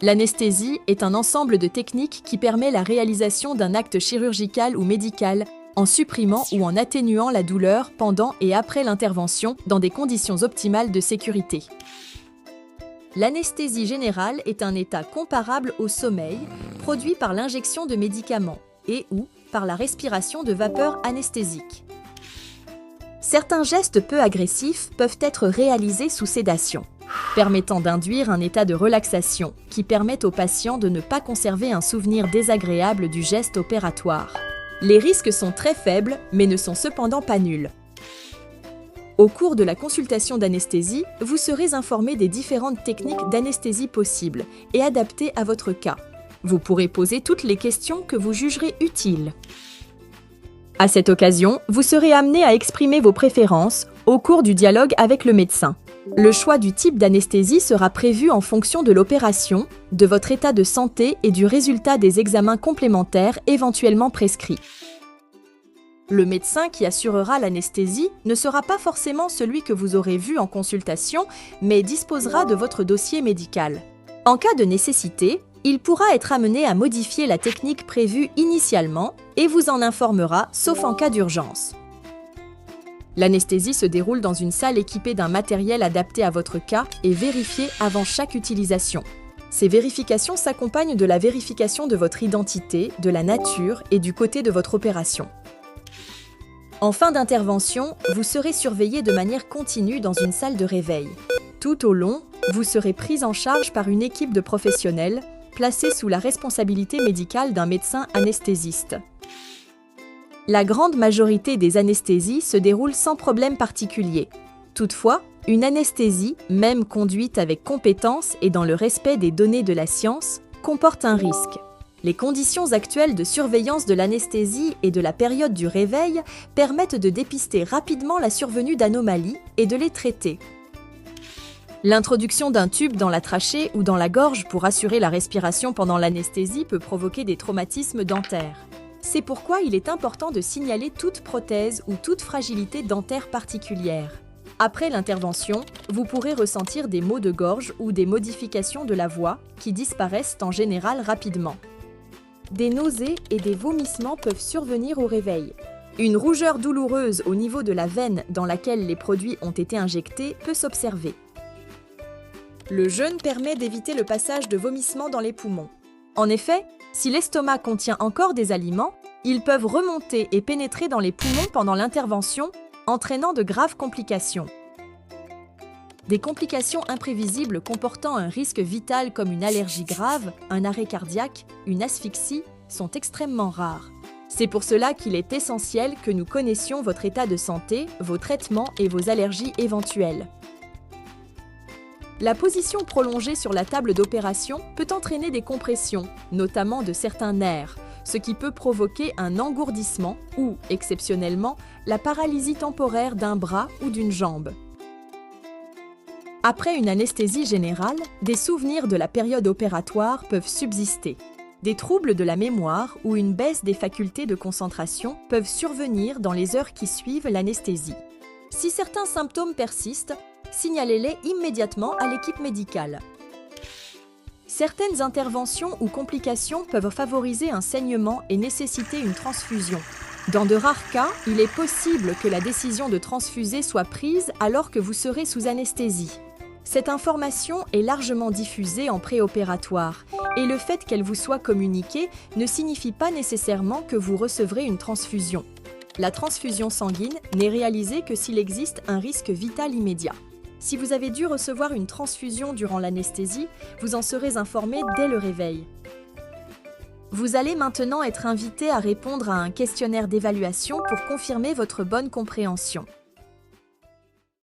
L'anesthésie est un ensemble de techniques qui permet la réalisation d'un acte chirurgical ou médical en supprimant ou en atténuant la douleur pendant et après l'intervention dans des conditions optimales de sécurité. L'anesthésie générale est un état comparable au sommeil produit par l'injection de médicaments et ou par la respiration de vapeur anesthésique. Certains gestes peu agressifs peuvent être réalisés sous sédation, permettant d'induire un état de relaxation qui permet au patient de ne pas conserver un souvenir désagréable du geste opératoire. Les risques sont très faibles, mais ne sont cependant pas nuls. Au cours de la consultation d'anesthésie, vous serez informé des différentes techniques d'anesthésie possibles et adaptées à votre cas. Vous pourrez poser toutes les questions que vous jugerez utiles. À cette occasion, vous serez amené à exprimer vos préférences au cours du dialogue avec le médecin. Le choix du type d'anesthésie sera prévu en fonction de l'opération, de votre état de santé et du résultat des examens complémentaires éventuellement prescrits. Le médecin qui assurera l'anesthésie ne sera pas forcément celui que vous aurez vu en consultation, mais disposera de votre dossier médical. En cas de nécessité, il pourra être amené à modifier la technique prévue initialement et vous en informera, sauf en cas d'urgence. L'anesthésie se déroule dans une salle équipée d'un matériel adapté à votre cas et vérifié avant chaque utilisation. Ces vérifications s'accompagnent de la vérification de votre identité, de la nature et du côté de votre opération. En fin d'intervention, vous serez surveillé de manière continue dans une salle de réveil. Tout au long, vous serez pris en charge par une équipe de professionnels placée sous la responsabilité médicale d'un médecin anesthésiste. La grande majorité des anesthésies se déroulent sans problème particulier. Toutefois, une anesthésie, même conduite avec compétence et dans le respect des données de la science, comporte un risque. Les conditions actuelles de surveillance de l'anesthésie et de la période du réveil permettent de dépister rapidement la survenue d'anomalies et de les traiter. L'introduction d'un tube dans la trachée ou dans la gorge pour assurer la respiration pendant l'anesthésie peut provoquer des traumatismes dentaires. C'est pourquoi il est important de signaler toute prothèse ou toute fragilité dentaire particulière. Après l'intervention, vous pourrez ressentir des maux de gorge ou des modifications de la voix qui disparaissent en général rapidement. Des nausées et des vomissements peuvent survenir au réveil. Une rougeur douloureuse au niveau de la veine dans laquelle les produits ont été injectés peut s'observer. Le jeûne permet d'éviter le passage de vomissements dans les poumons. En effet, si l'estomac contient encore des aliments, ils peuvent remonter et pénétrer dans les poumons pendant l'intervention, entraînant de graves complications. Des complications imprévisibles comportant un risque vital comme une allergie grave, un arrêt cardiaque, une asphyxie sont extrêmement rares. C'est pour cela qu'il est essentiel que nous connaissions votre état de santé, vos traitements et vos allergies éventuelles. La position prolongée sur la table d'opération peut entraîner des compressions, notamment de certains nerfs, ce qui peut provoquer un engourdissement ou, exceptionnellement, la paralysie temporaire d'un bras ou d'une jambe. Après une anesthésie générale, des souvenirs de la période opératoire peuvent subsister. Des troubles de la mémoire ou une baisse des facultés de concentration peuvent survenir dans les heures qui suivent l'anesthésie. Si certains symptômes persistent, signalez-les immédiatement à l'équipe médicale. Certaines interventions ou complications peuvent favoriser un saignement et nécessiter une transfusion. Dans de rares cas, il est possible que la décision de transfuser soit prise alors que vous serez sous anesthésie. Cette information est largement diffusée en préopératoire et le fait qu'elle vous soit communiquée ne signifie pas nécessairement que vous recevrez une transfusion. La transfusion sanguine n'est réalisée que s'il existe un risque vital immédiat. Si vous avez dû recevoir une transfusion durant l'anesthésie, vous en serez informé dès le réveil. Vous allez maintenant être invité à répondre à un questionnaire d'évaluation pour confirmer votre bonne compréhension.